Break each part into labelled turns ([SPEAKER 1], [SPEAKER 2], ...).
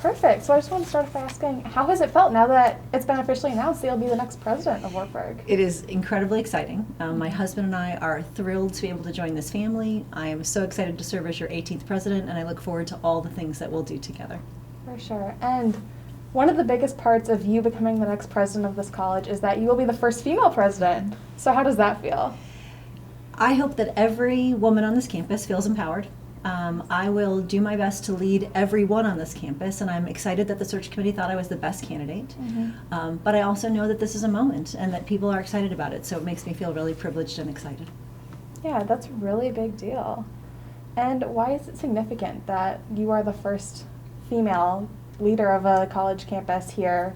[SPEAKER 1] Perfect. So I just want to start off by asking, how has it felt now that it's been officially announced that you'll be the next president of Wartburg?
[SPEAKER 2] It is incredibly exciting. My husband and I are thrilled to be able to join this family. I am so excited to serve as your 18th president, and I look forward to all the things that we'll do together.
[SPEAKER 1] For sure. And one of the biggest parts of you becoming the next president of this college is that you will be the first female president. So how does that feel?
[SPEAKER 2] I hope that every woman on this campus feels empowered. I will do my best to lead everyone on this campus, and I'm excited that the search committee thought I was the best candidate. But I also know that this is a moment and that people are excited about it, so it makes me feel really privileged and excited.
[SPEAKER 1] Yeah, that's a really big deal. And why is it significant that you are the first female leader of a college campus here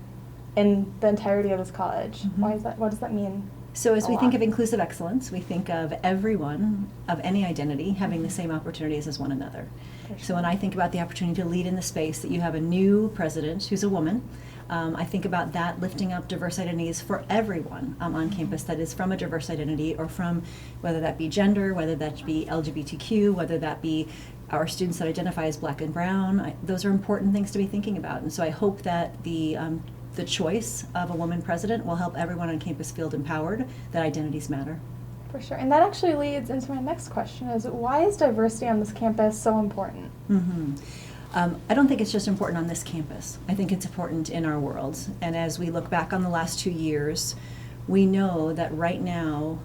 [SPEAKER 1] in the entirety of this college? Why is that? What does that mean?
[SPEAKER 2] So as we think of inclusive excellence, we think of everyone of any identity having the same opportunities as one another.
[SPEAKER 1] Sure.
[SPEAKER 2] So when I think about the opportunity to lead in the space, that you have a new president who's a woman, I think about that lifting up diverse identities for everyone on campus that is from a diverse identity, or from whether that be gender, whether that be LGBTQ, whether that be our students that identify as Black and brown. Those are important things to be thinking about. And so I hope that the choice of a woman president will help everyone on campus feel empowered that identities matter.
[SPEAKER 1] For sure. And that actually leads into my next question, is why is diversity on this campus so important?
[SPEAKER 2] I don't think it's just important on this campus. I think it's important in our world. And as we look back on the last 2 years, we know that right now,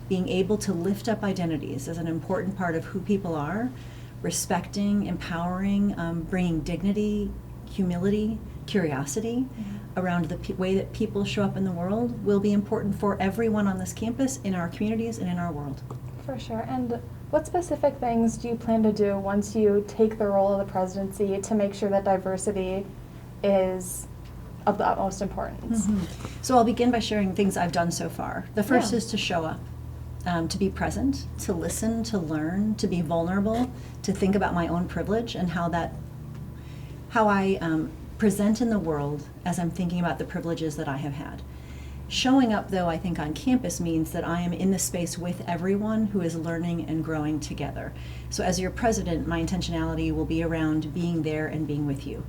[SPEAKER 2] being able to lift up identities is an important part of who people are, respecting, empowering, bringing dignity, humility, curiosity around the way that people show up in the world will be important for everyone on this campus, in our communities, and in our world.
[SPEAKER 1] For sure. And what specific things do you plan to do once you take the role of the presidency to make sure that diversity is of the utmost importance?
[SPEAKER 2] So I'll begin by sharing things I've done so far. The first is to show up, to be present, to listen, to learn, to be vulnerable, to think about my own privilege and how I present in the world as I'm thinking about the privileges that I have had. Showing up, though, I think on campus means that I am in the space with everyone who is learning and growing together. So as your president, my intentionality will be around being there and being with you.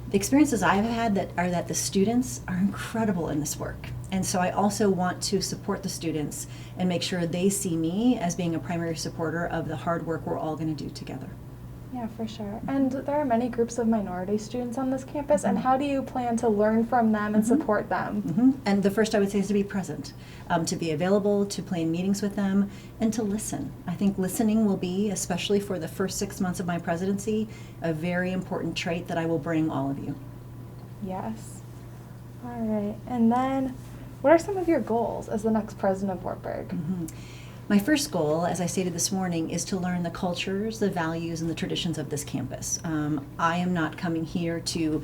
[SPEAKER 2] The experiences I've had are that the students are incredible in this work. And so I also want to support the students and make sure they see me as being a primary supporter of the hard work we're all going to do together.
[SPEAKER 1] Yeah, for sure. And there are many groups of minority students on this campus, and how do you plan to learn from them and support them?
[SPEAKER 2] And the first I would say is to be present, to be available, to plan meetings with them, and to listen. I think listening will be, especially for the first 6 months of my presidency, a very important trait that I will bring all of you.
[SPEAKER 1] Yes. All right. And then, what are some of your goals as the next president of Wartburg?
[SPEAKER 2] My first goal, as I stated this morning, is to learn the cultures, the values, and the traditions of this campus. I am not coming here to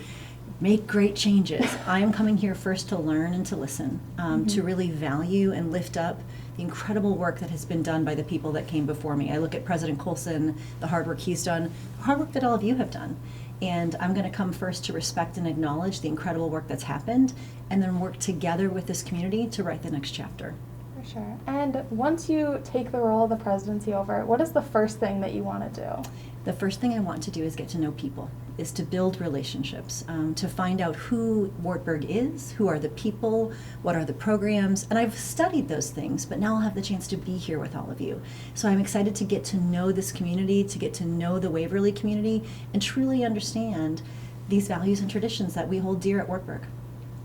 [SPEAKER 2] make great changes. I am coming here first to learn and to listen, to really value and lift up the incredible work that has been done by the people that came before me. I look at President Coulson, the hard work he's done, the hard work that all of you have done. And I'm going to come first to respect and acknowledge the incredible work that's happened, and then work together with this community to write the next chapter.
[SPEAKER 1] Sure. And once you take the role of the presidency over, what is the first thing that you want to do?
[SPEAKER 2] The first thing I want to do is get to know people, is to build relationships, to find out who Wartburg is, who are the people, what are the programs, and I've studied those things, but now I'll have the chance to be here with all of you. So I'm excited to get to know this community, to get to know the Waverly community, and truly understand these values and traditions that we hold dear at Wartburg.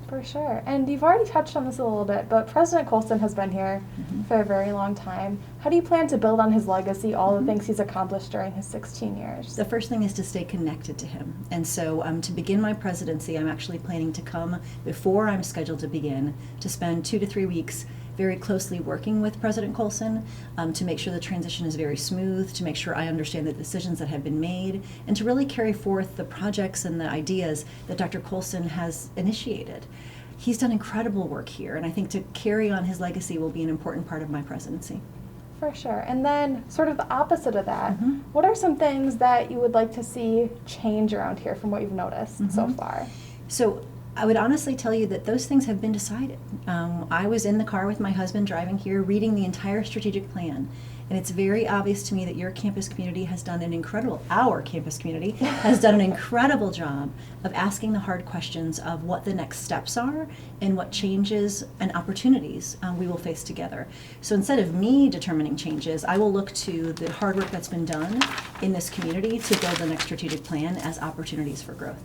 [SPEAKER 1] For sure. And you've already touched on this a little bit, but President Coulson has been here for a very long time. How do you plan to build on his legacy, all the things he's accomplished during his 16 years?
[SPEAKER 2] The first thing is to stay connected to him. And so to begin my presidency, I'm actually planning to come before I'm scheduled to begin, to spend 2 to 3 weeks very closely working with President Coulson to make sure the transition is very smooth, to make sure I understand the decisions that have been made, and to really carry forth the projects and the ideas that Dr. Coulson has initiated. He's done incredible work here, and I think to carry on his legacy will be an important part of my presidency.
[SPEAKER 1] For sure. And then sort of the opposite of that, what are some things that you would like to see change around here from what you've noticed so far?
[SPEAKER 2] So I would honestly tell you that those things have been decided. I was in the car with my husband driving here, reading the entire strategic plan, And it's very obvious to me that your campus community has done our campus community has done an incredible job of asking the hard questions of what the next steps are and what changes and opportunities we will face together. So instead of me determining changes, I will look to the hard work that's been done in this community to build the next strategic plan as opportunities for growth.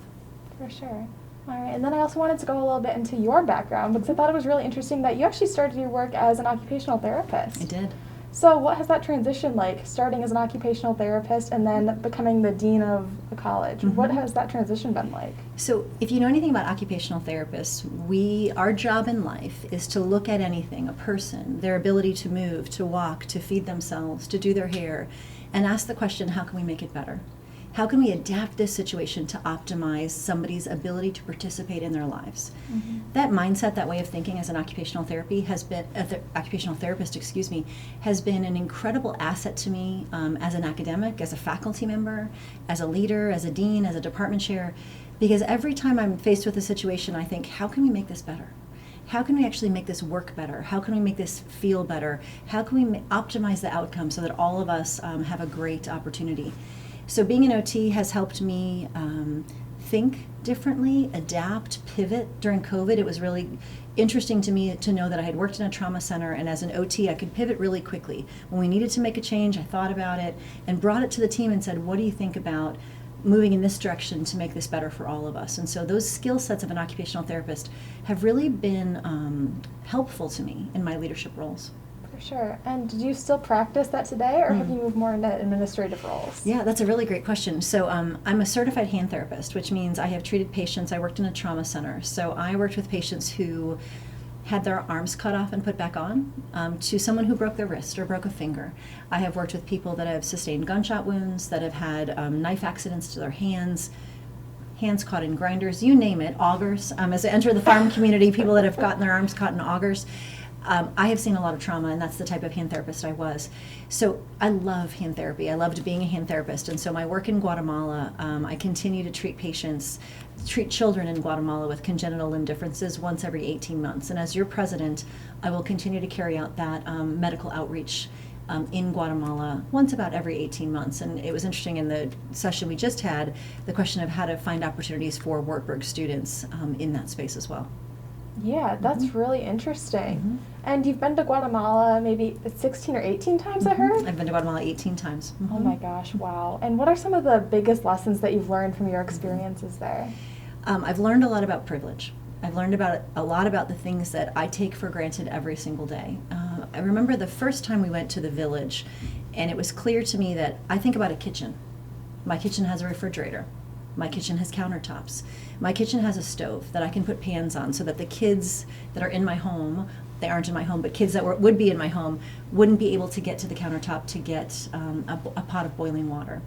[SPEAKER 1] For sure. All right, and then I also wanted to go a little bit into your background because I thought it was really interesting that you actually started your work as an occupational therapist.
[SPEAKER 2] I did.
[SPEAKER 1] So what has that transition like, starting as an occupational therapist and then becoming the dean of a college?
[SPEAKER 2] Mm-hmm.
[SPEAKER 1] What has that transition been like?
[SPEAKER 2] So if you know anything about occupational therapists, our job in life is to look at anything, a person, their ability to move, to walk, to feed themselves, to do their hair, and ask the question, how can we make it better? How can we adapt this situation to optimize somebody's ability to participate in their lives? Mm-hmm. That mindset, that way of thinking as an occupational therapist, has been an incredible asset to me as an academic, as a faculty member, as a leader, as a dean, as a department chair, because every time I'm faced with a situation, I think, how can we make this better? How can we actually make this work better? How can we make this feel better? How can we optimize the outcome so that all of us have a great opportunity? So being an OT has helped me think differently, adapt, pivot. During COVID, it was really interesting to me to know that I had worked in a trauma center, and as an OT, I could pivot really quickly. When we needed to make a change, I thought about it and brought it to the team and said, what do you think about moving in this direction to make this better for all of us? And so those skill sets of an occupational therapist have really been helpful to me in my leadership roles.
[SPEAKER 1] For sure. And do you still practice that today, or have you moved more into administrative roles?
[SPEAKER 2] Yeah, that's a really great question. So I'm a certified hand therapist, which means I have treated patients. I worked in a trauma center. So I worked with patients who had their arms cut off and put back on, to someone who broke their wrist or broke a finger. I have worked with people that have sustained gunshot wounds, that have had knife accidents to their hands caught in grinders, you name it, augers. As I enter the farm community, people that have gotten their arms caught in augers. I have seen a lot of trauma, and that's the type of hand therapist I was. So I love hand therapy. I loved being a hand therapist. And so my work in Guatemala, I continue to treat children in Guatemala with congenital limb differences once every 18 months. And as your president, I will continue to carry out that medical outreach in Guatemala once about every 18 months. And it was interesting in the session we just had, the question of how to find opportunities for Wartburg students in that space as well.
[SPEAKER 1] Yeah, that's really interesting. Mm-hmm. And you've been to Guatemala maybe 16 or 18 times, I heard?
[SPEAKER 2] I've been to Guatemala 18 times.
[SPEAKER 1] Oh my gosh, wow. And what are some of the biggest lessons that you've learned from your experiences there?
[SPEAKER 2] I've learned a lot about privilege. I've learned a lot about the things that I take for granted every single day. I remember the first time we went to the village, and it was clear to me that I think about a kitchen. My kitchen has a refrigerator. My kitchen has countertops. My kitchen has a stove that I can put pans on so that the kids that are in my home, they aren't in my home, but kids that would be in my home wouldn't be able to get to the countertop to get a pot of boiling water.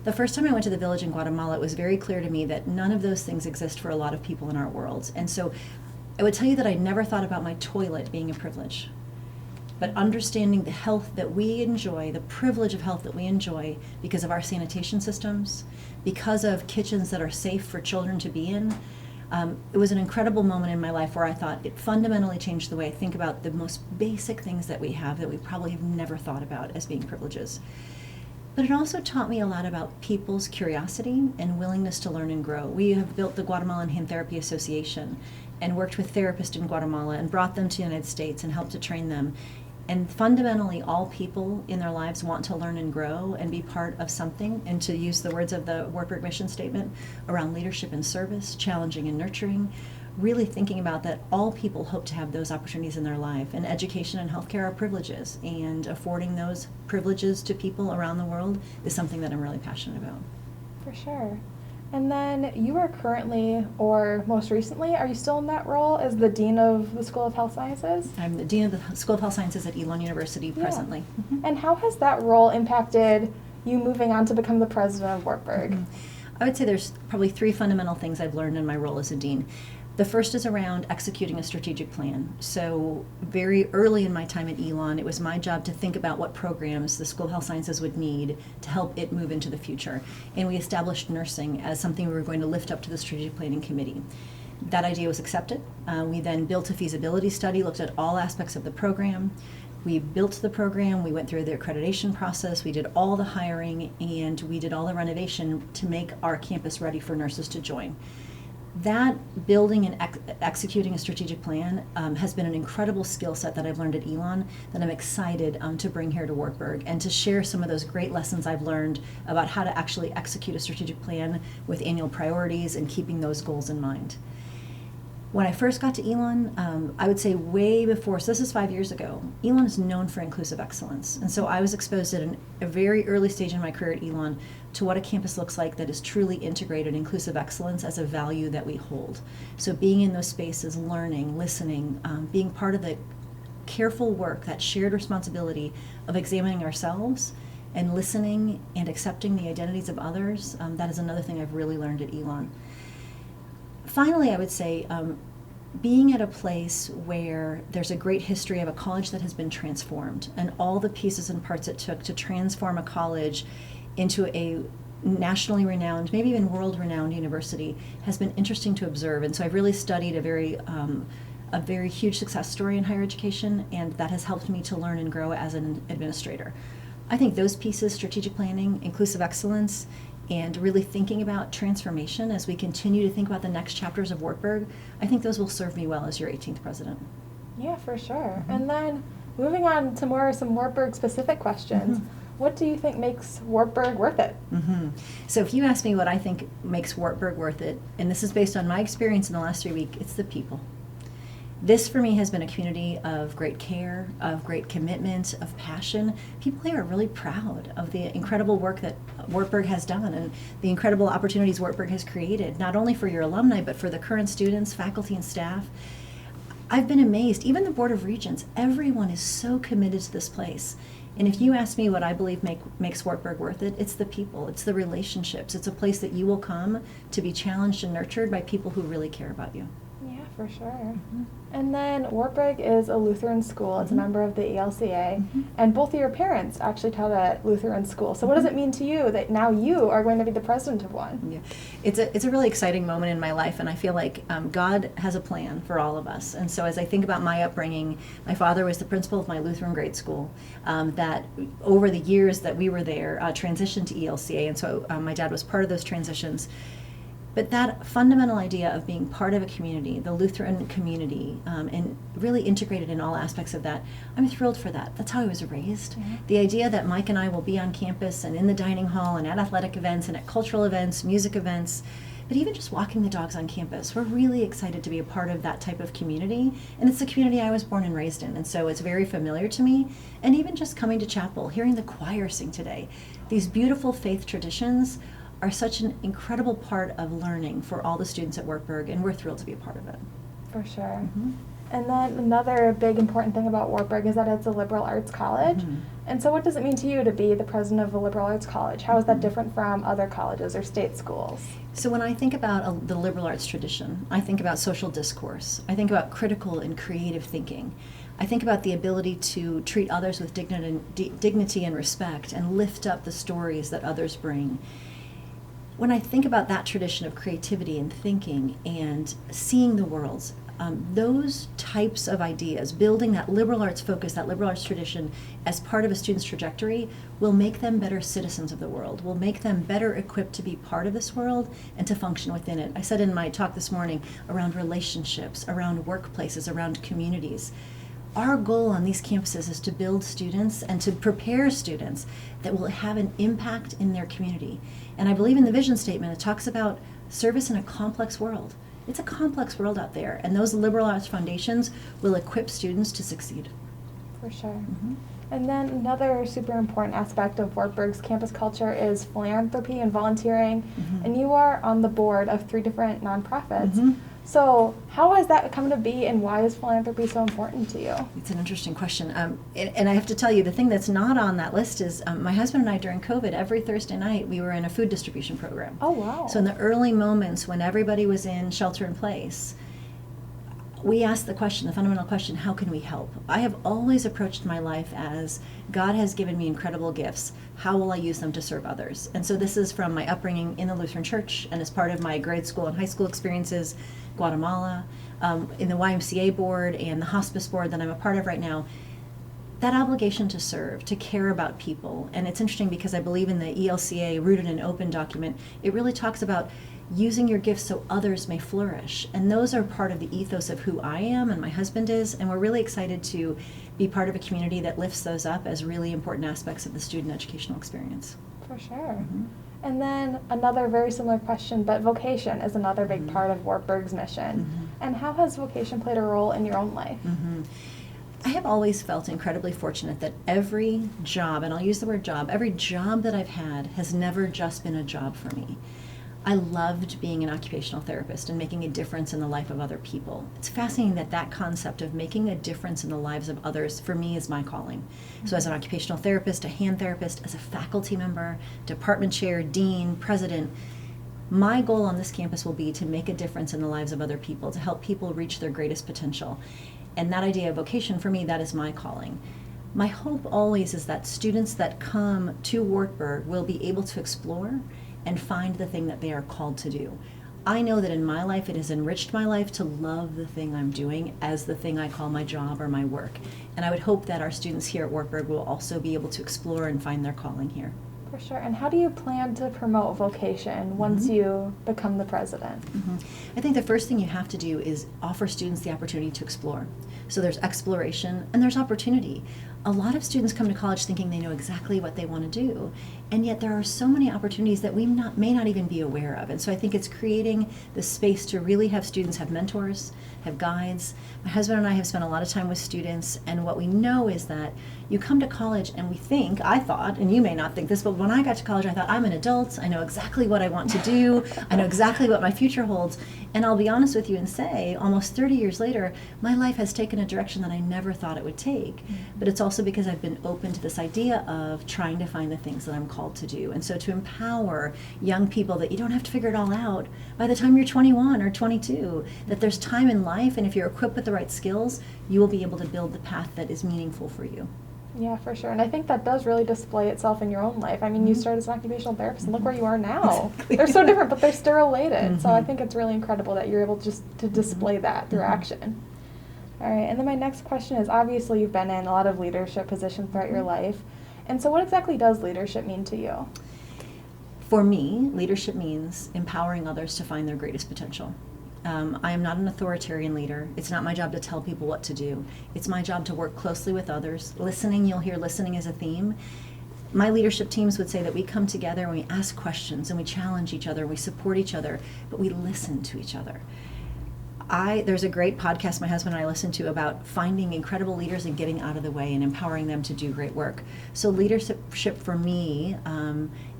[SPEAKER 2] The first time I went to the village in Guatemala, it was very clear to me that none of those things exist for a lot of people in our world. And so I would tell you that I never thought about my toilet being a privilege. But understanding the health that we enjoy, the privilege of health that we enjoy because of our sanitation systems, because of kitchens that are safe for children to be in, it was an incredible moment in my life where I thought it fundamentally changed the way I think about the most basic things that we have that we probably have never thought about as being privileges. But it also taught me a lot about people's curiosity and willingness to learn and grow. We have built the Guatemalan Hand Therapy Association and worked with therapists in Guatemala and brought them to the United States and helped to train them. And fundamentally, all people in their lives want to learn and grow and be part of something, and to use the words of the Wartburg mission statement around leadership and service, challenging and nurturing, really thinking about that all people hope to have those opportunities in their life. And education and healthcare are privileges, and affording those privileges to people around the world is something that I'm really passionate about.
[SPEAKER 1] For sure. And then you are currently, or most recently, are you still in that role as the Dean of the School of Health Sciences?
[SPEAKER 2] I'm the Dean of the School of Health Sciences at Elon University presently. Mm-hmm.
[SPEAKER 1] And how has that role impacted you moving on to become the president of Wartburg?
[SPEAKER 2] Mm-hmm. I would say there's probably three fundamental things I've learned in my role as a dean. The first is around executing a strategic plan. So very early in my time at Elon, it was my job to think about what programs the School of Health Sciences would need to help it move into the future. And we established nursing as something we were going to lift up to the strategic planning committee. That idea was accepted. We then built a feasibility study, looked at all aspects of the program, We built the program, we went through the accreditation process, we did all the hiring, and we did all the renovation to make our campus ready for nurses to join. That building and executing a strategic plan has been an incredible skill set that I've learned at Elon that I'm excited to bring here to Wartburg and to share some of those great lessons I've learned about how to actually execute a strategic plan with annual priorities and keeping those goals in mind. When I first got to Elon, I would say way before, so this is 5 years ago, Elon is known for inclusive excellence. And so I was exposed at a very early stage in my career at Elon to what a campus looks like that is truly integrated inclusive excellence as a value that we hold. So being in those spaces, learning, listening, being part of the careful work, that shared responsibility of examining ourselves and listening and accepting the identities of others, that is another thing I've really learned at Elon. Finally, I would say being at a place where there's a great history of a college that has been transformed and all the pieces and parts it took to transform a college into a nationally renowned, maybe even world-renowned university has been interesting to observe. And so I've really studied a very huge success story in higher education, and that has helped me to learn and grow as an administrator. I think those pieces, strategic planning, inclusive excellence, and really thinking about transformation as we continue to think about the next chapters of Wartburg, I think those will serve me well as your 18th president.
[SPEAKER 1] Yeah, for sure. And then moving on to some Wartburg specific questions, what do you think makes Wartburg worth it?
[SPEAKER 2] So if you ask me what I think makes Wartburg worth it, and this is based on my experience in the last 3 weeks, it's the people. This for me has been a community of great care, of great commitment, of passion. People here are really proud of the incredible work that Wartburg has done and the incredible opportunities Wartburg has created, not only for your alumni, but for the current students, faculty, and staff. I've been amazed. Even the Board of Regents, everyone is so committed to this place. And if you ask me what I believe makes Wartburg worth it, it's the people, it's the relationships. It's a place that you will come to be challenged and nurtured by people who really care about you.
[SPEAKER 1] Yeah, for sure. And then Wartburg is a Lutheran school. It's a member of the ELCA, and both of your parents actually taught at Lutheran school. So what does it mean to you that now you are going to be the president of one?
[SPEAKER 2] Yeah, it's a really exciting moment in my life, and I feel like God has a plan for all of us. And so as I think about my upbringing, my father was the principal of my Lutheran grade school that over the years that we were there transitioned to ELCA, and so my dad was part of those transitions. But that fundamental idea of being part of a community, the Lutheran community, and really integrated in all aspects of that, I'm thrilled for that. That's how I was raised. The idea that Mike and I will be on campus and in the dining hall and at athletic events and at cultural events, music events, but even just walking the dogs on campus, we're really excited to be a part of that type of community. And it's the community I was born and raised in, and so it's very familiar to me. And even just coming to chapel, hearing the choir sing today, these beautiful faith traditions are such an incredible part of learning for all the students at Wartburg, and we're thrilled to be a part of it.
[SPEAKER 1] For sure. And then another big important thing about Wartburg is that it's a liberal arts college. And so what does it mean to you to be the president of a liberal arts college? How is that different from other colleges or state schools?
[SPEAKER 2] So when I think about the liberal arts tradition, I think about social discourse. I think about critical and creative thinking. I think about the ability to treat others with dignity and respect and lift up the stories that others bring. When I think about that tradition of creativity and thinking and seeing the worlds, those types of ideas, building that liberal arts focus, that liberal arts tradition as part of a student's trajectory will make them better citizens of the world, will make them better equipped to be part of this world and to function within it. I said in my talk this morning around relationships, around workplaces, around communities. Our goal on these campuses is to build students and to prepare students that will have an impact in their community. And I believe in the vision statement, it talks about service in a complex world. It's a complex world out there, and those liberal arts foundations will equip students to succeed.
[SPEAKER 1] For sure. And then another super important aspect of Wartburg's campus culture is philanthropy and volunteering. And you are on the board of 3 different nonprofits. So how has that come to be, and why is philanthropy so important to you?
[SPEAKER 2] It's an interesting question. And I have to tell you, the thing that's not on that list is my husband and I, during COVID, every Thursday night, we were in a food distribution program.
[SPEAKER 1] Oh, wow.
[SPEAKER 2] So in the early moments when everybody was in shelter in place, we asked the question, the fundamental question, how can we help? I have always approached my life as God has given me incredible gifts. How will I use them to serve others? And so this is from my upbringing in the Lutheran Church and as part of my grade school and high school experiences, Guatemala, in the YMCA board and the hospice board that I'm a part of right now. that obligation to serve, to care about people. And it's interesting because I believe in the ELCA Rooted in Open document, it really talks about using your gifts so others may flourish. And those are part of the ethos of who I am and my husband is, and we're really excited to be part of a community that lifts those up as really important aspects of the student educational experience.
[SPEAKER 1] For sure. And then another very similar question, but vocation is another big part of Wartburg's mission. And how has vocation played a role in your own life?
[SPEAKER 2] I have always felt incredibly fortunate that every job, and I'll use the word job, every job that I've had has never just been a job for me. I loved being an occupational therapist and making a difference in the life of other people. It's fascinating that that concept of making a difference in the lives of others, for me, is my calling. So as an occupational therapist, a hand therapist, as a faculty member, department chair, dean, president, my goal on this campus will be to make a difference in the lives of other people, to help people reach their greatest potential. And that idea of vocation, for me, that is my calling. My hope always is that students that come to Wartburg will be able to explore and find the thing that they are called to do. I know that in my life it has enriched my life to love the thing I'm doing as the thing I call my job or my work. And I would hope that our students here at Wartburg will also be able to explore and find their calling here.
[SPEAKER 1] For sure. And how do you plan to promote vocation once you become the president?
[SPEAKER 2] I think the first thing you have to do is offer students the opportunity to explore. So there's exploration and there's opportunity. A lot of students come to college thinking they know exactly what they want to do, and yet there are so many opportunities that we may not even be aware of. And so I think it's creating the space to really have students have mentors, have guides. My husband and I have spent a lot of time with students, and what we know is that you come to college and I thought, and you may not think this, but when I got to college I thought, I'm an adult, I know exactly what I want to do, I know exactly what my future holds. And I'll be honest with you and say, almost 30 years later, my life has taken a direction that I never thought it would take. But it's also because I've been open to this idea of trying to find the things that I'm called to do. And so to empower young people that you don't have to figure it all out by the time you're 21 or 22, that there's time in life, and if you're equipped with the right skills, you will be able to build the path that is meaningful for you.
[SPEAKER 1] Yeah, for sure. And I think that does really display itself in your own life. I mean, you started as an occupational therapist, and look where you are now.
[SPEAKER 2] Exactly.
[SPEAKER 1] They're so different, but they're still related. So I think it's really incredible that you're able just to display that through action. All right, and then my next question is, obviously you've been in a lot of leadership positions throughout your life. And so what exactly does leadership mean to you?
[SPEAKER 2] For me, leadership means empowering others to find their greatest potential. I am not an authoritarian leader. It's not my job to tell people what to do. It's my job to work closely with others. Listening, you'll hear listening as a theme. My leadership teams would say that we come together and we ask questions and we challenge each other, we support each other, but we listen to each other. There's a great podcast my husband and I listen to about finding incredible leaders and getting out of the way and empowering them to do great work. So leadership for me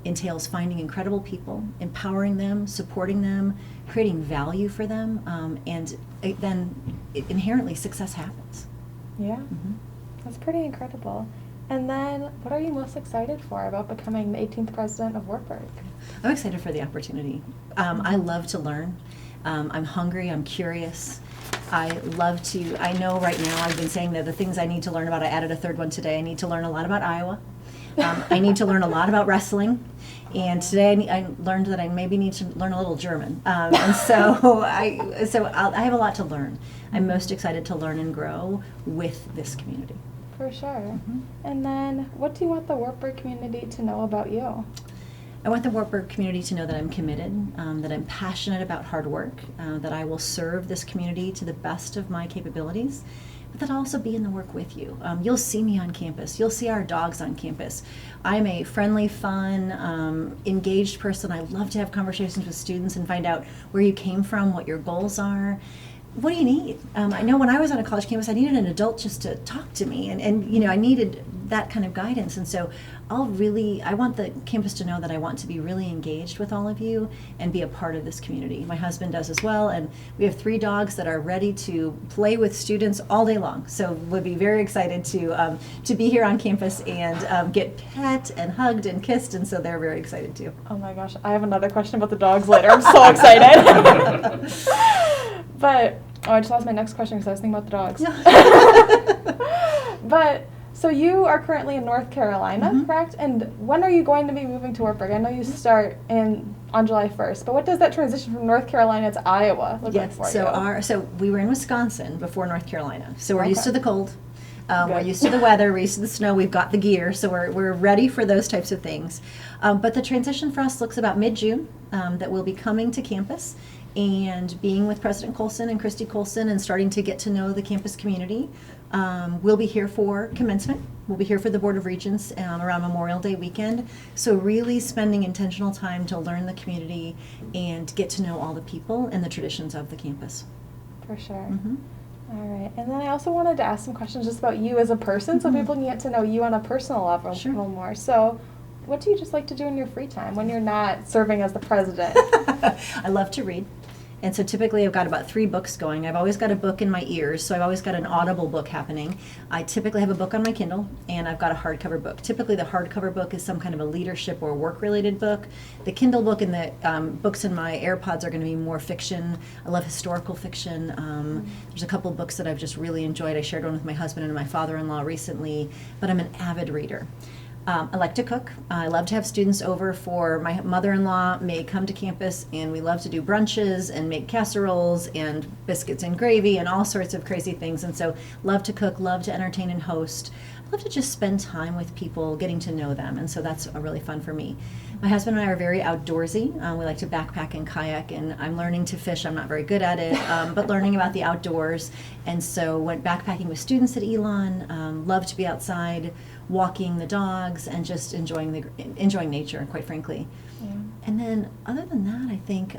[SPEAKER 2] entails finding incredible people, empowering them, supporting them, creating value for them, and then inherently success happens.
[SPEAKER 1] Yeah, that's pretty incredible. And then what are you most excited for about becoming the 18th president of Wartburg?
[SPEAKER 2] I'm excited for the opportunity. I love to learn. I'm hungry, I'm curious. I know right now I've been saying that the things I need to learn about, I added a third one today. I need to learn a lot about Iowa. I need to learn a lot about wrestling. And today I learned that I maybe need to learn a little German. And so I have a lot to learn. I'm most excited to learn and grow with this community.
[SPEAKER 1] For sure. And then what do you want the Wartburg community to know about you?
[SPEAKER 2] I want the Wartburg community to know that I'm committed, that I'm passionate about hard work, that I will serve this community to the best of my capabilities, but that I'll also be in the work with you. You'll see me on campus. You'll see our dogs on campus. I'm a friendly, fun, engaged person. I love to have conversations with students and find out where you came from, what your goals are. What do you need? I know when I was on a college campus, I needed an adult just to talk to me, and I needed that kind of guidance. And so I want the campus to know that I want to be really engaged with all of you and be a part of this community. My husband does as well, and we have 3 dogs that are ready to play with students all day long. So we'll be very excited to be here on campus and get pet and hugged and kissed, and so they're very excited too.
[SPEAKER 1] Oh my gosh, I have another question about the dogs later. I'm so excited. But, I just lost my next question because I was thinking about the dogs. But, so you are currently in North Carolina, correct? And when are you going to be moving to Wartburg? I know you start on July 1st, but what does that transition from North Carolina to Iowa look like for you?
[SPEAKER 2] So we were in Wisconsin before North Carolina, so we're used to the cold. We're
[SPEAKER 1] Good.
[SPEAKER 2] used to the weather, we're used to the snow, we've got the gear, so we're ready for those types of things. But the transition for us looks about mid-June, that we'll be coming to campus and being with President Coulson and Christy Coulson and starting to get to know the campus community. We'll be here for commencement. We'll be here for the Board of Regents around Memorial Day weekend. So really spending intentional time to learn the community and get to know all the people and the traditions of the campus.
[SPEAKER 1] For sure.
[SPEAKER 2] Mm-hmm.
[SPEAKER 1] All right. And then I also wanted to ask some questions just about you as a person so people can get to know you on a personal level
[SPEAKER 2] Sure.
[SPEAKER 1] a little more. So what do you just like to do in your free time when you're not serving as the president?
[SPEAKER 2] I love to read. And so typically I've got about 3 books going. I've always got a book in my ears, so I've always got an audible book happening. I typically have a book on my Kindle, and I've got a hardcover book. Typically the hardcover book is some kind of a leadership or work-related book. The Kindle book and the books in my AirPods are going to be more fiction. I love historical fiction. There's a couple books that I've just really enjoyed. I shared one with my husband and my father-in-law recently, but I'm an avid reader. I like to cook. I love to have students over for my mother-in-law may come to campus, and we love to do brunches and make casseroles and biscuits and gravy and all sorts of crazy things. And so love to cook, love to entertain and host. I love to just spend time with people, getting to know them. And so that's really fun for me. My husband and I are very outdoorsy. We like to backpack and kayak, and I'm learning to fish. I'm not very good at it, but learning about the outdoors. And so went backpacking with students at Elon, love to be outside, walking the dogs, and just enjoying nature, quite frankly.
[SPEAKER 1] Yeah.
[SPEAKER 2] And then other than that, I think,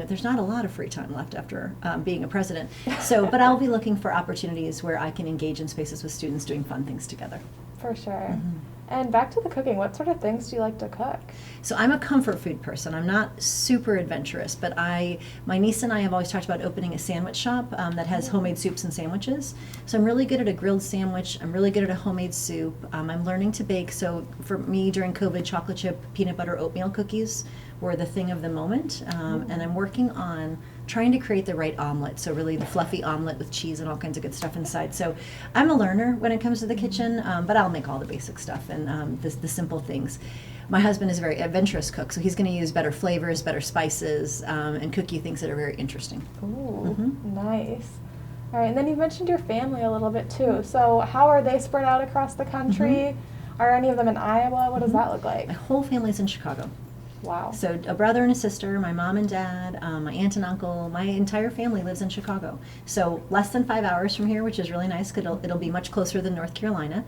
[SPEAKER 2] there's not a lot of free time left after being a president. But I'll be looking for opportunities where I can engage in spaces with students doing fun things together.
[SPEAKER 1] For sure.
[SPEAKER 2] Mm-hmm.
[SPEAKER 1] And back to the cooking, what sort of things do you like to cook?
[SPEAKER 2] So I'm a comfort food person. I'm not super adventurous, but my niece and I have always talked about opening a sandwich shop that has homemade soups and sandwiches. So I'm really good at a grilled sandwich. I'm really good at a homemade soup. I'm learning to bake. So for me, during COVID, chocolate chip peanut butter oatmeal cookies were the thing of the moment. And I'm working on trying to create the right omelet. So really the fluffy omelet with cheese and all kinds of good stuff inside. So I'm a learner when it comes to the kitchen, but I'll make all the basic stuff and the simple things. My husband is a very adventurous cook, so he's going to use better flavors, better spices, and cook you things that are very interesting.
[SPEAKER 1] Ooh, nice. All right, and then you mentioned your family a little bit too. So how are they spread out across the country? Are any of them in Iowa? What does that look like?
[SPEAKER 2] My whole family's in Chicago.
[SPEAKER 1] Wow.
[SPEAKER 2] So a brother and a sister, my mom and dad, my aunt and uncle, my entire family lives in Chicago. So less than 5 hours from here, which is really nice because it'll be much closer than North Carolina.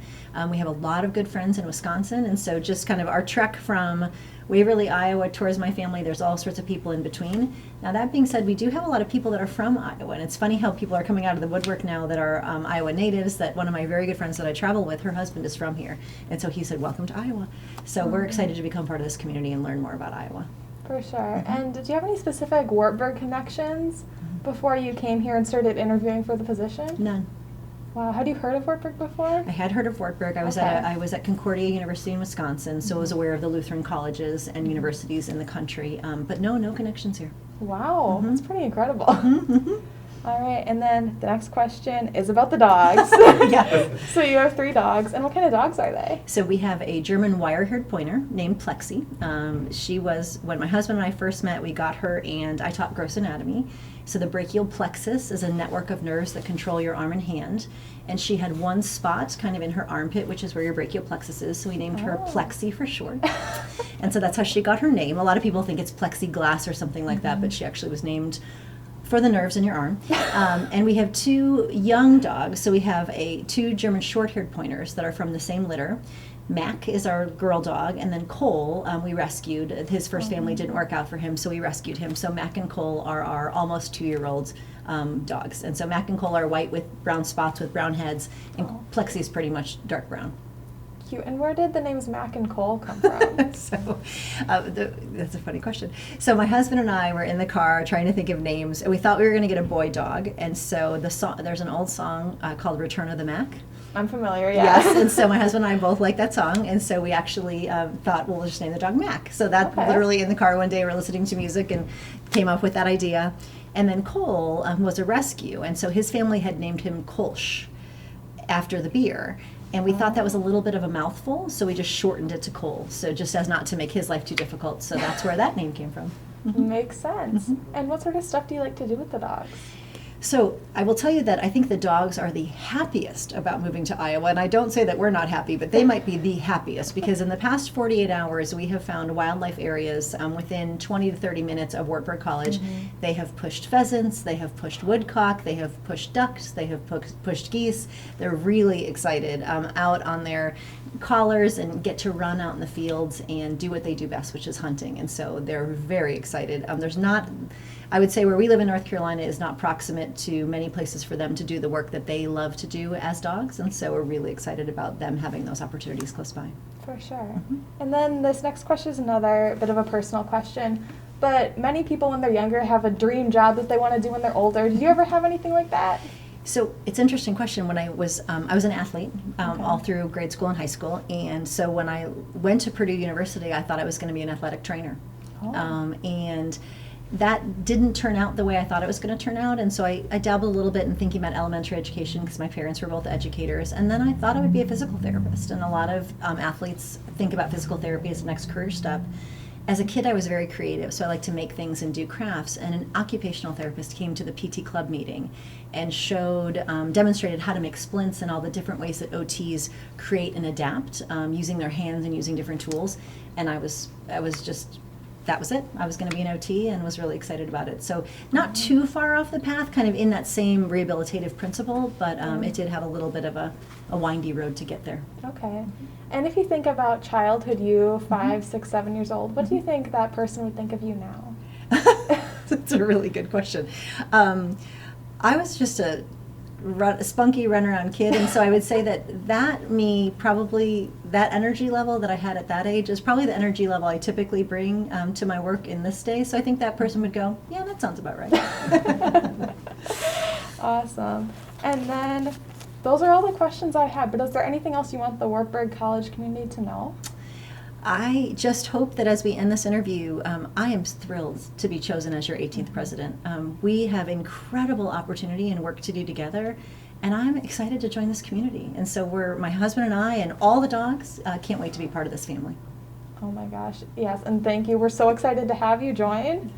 [SPEAKER 2] We have a lot of good friends in Wisconsin, and so just kind of our trek from Waverly, Iowa towards my family, there's all sorts of people in between. Now that being said, we do have a lot of people that are from Iowa, and it's funny how people are coming out of the woodwork now that are Iowa natives. That one of my very good friends that I travel with, her husband is from here, and so he said, welcome to Iowa. So we're excited to become part of this community and learn more about Iowa.
[SPEAKER 1] For sure. And did you have any specific Wartburg connections before you came here and started interviewing for the position?
[SPEAKER 2] None.
[SPEAKER 1] Wow. Had you heard of Wartburg before?
[SPEAKER 2] I had heard of Wartburg. I was at Concordia University in Wisconsin, so I was aware of the Lutheran colleges and universities in the country, but no connections here.
[SPEAKER 1] Wow, that's pretty incredible.
[SPEAKER 2] Mm-hmm.
[SPEAKER 1] All right, and then the next question is about the dogs.
[SPEAKER 2] Yeah.
[SPEAKER 1] So you have 3 dogs, and what kind of dogs are they?
[SPEAKER 2] So we have a German wire-haired pointer named Plexi. She was, when my husband and I first met, we got her and I taught gross anatomy. So the brachial plexus is a network of nerves that control your arm and hand. And she had one spot kind of in her armpit, which is where your brachial plexus is. So we named her Plexi for short. And so that's how she got her name. A lot of people think it's plexiglass or something like that, but she actually was named for the nerves in your arm. And we have 2 young dogs. So we have 2 German short-haired pointers that are from the same litter. Mac is our girl dog, and then Cole we rescued. His first family didn't work out for him, so we rescued him. So Mac and Cole are our almost 2-year-old dogs. And so Mac and Cole are white with brown spots with brown heads, and Plexi is pretty much dark brown.
[SPEAKER 1] Cute. And where did the names Mac and Cole come from?
[SPEAKER 2] So that's a funny question. So my husband and I were in the car trying to think of names, and we thought we were going to get a boy dog. And so there's an old song called Return of the Mac.
[SPEAKER 1] I'm familiar, yeah.
[SPEAKER 2] Yes, and so my husband and I both like that song, and so we actually thought, well, we'll just name the dog Mac. So that literally in the car one day we're listening to music and came up with that idea. And then Cole was a rescue, and so his family had named him Kolsch after the beer. And we thought that was a little bit of a mouthful, so we just shortened it to Cole, so just as not to make his life too difficult. So that's where that name came from.
[SPEAKER 1] Makes sense. And what sort of stuff do you like to do with the dogs?
[SPEAKER 2] So I will tell you that I think the dogs are the happiest about moving to Iowa. And I don't say that we're not happy, but they might be the happiest because in the past 48 hours, we have found wildlife areas within 20 to 30 minutes of Wartburg College. They have pushed pheasants, they have pushed woodcock, they have pushed ducks, they have pushed geese. They're really excited out on their collars and get to run out in the fields and do what they do best, which is hunting. And so they're very excited. There's not, I would say where we live in North Carolina is not proximate to many places for them to do the work that they love to do as dogs. And so we're really excited about them having those opportunities close by.
[SPEAKER 1] For sure. And then this next question is another bit of a personal question. But many people when they're younger have a dream job that they want to do when they're older. Did you ever have anything like that?
[SPEAKER 2] So it's an interesting question. When I was an athlete all through grade school and high school, and so when I went to Purdue University, I thought I was going to be an athletic trainer, and that didn't turn out the way I thought it was going to turn out. And so I dabbled a little bit in thinking about elementary education because my parents were both educators, and then I thought I would be a physical therapist. And a lot of athletes think about physical therapy as the next career step. As a kid, I was very creative, so I like to make things and do crafts. And an occupational therapist came to the PT club meeting and demonstrated how to make splints and all the different ways that OTs create and adapt using their hands and using different tools. And I was just, that was it. I was going to be an OT and was really excited about it. So not too far off the path, kind of in that same rehabilitative principle, but it did have a little bit of a windy road to get there.
[SPEAKER 1] Okay. And if you think about childhood you, 5, 6, 7 years old, what do you think that person would think of you now?
[SPEAKER 2] That's a really good question. I was just a spunky runaround kid, and so I would say that energy level that I had at that age is probably the energy level I typically bring to my work in this day. So I think that person would go, yeah, that sounds about right.
[SPEAKER 1] Awesome. And then those are all the questions I had, but is there anything else you want the Wartburg College community to know?
[SPEAKER 2] I just hope that as we end this interview, I am thrilled to be chosen as your 18th president. We have incredible opportunity and work to do together, and I'm excited to join this community. And so my husband and I and all the dogs can't wait to be part of this family.
[SPEAKER 1] Oh my gosh, yes, and thank you. We're so excited to have you join.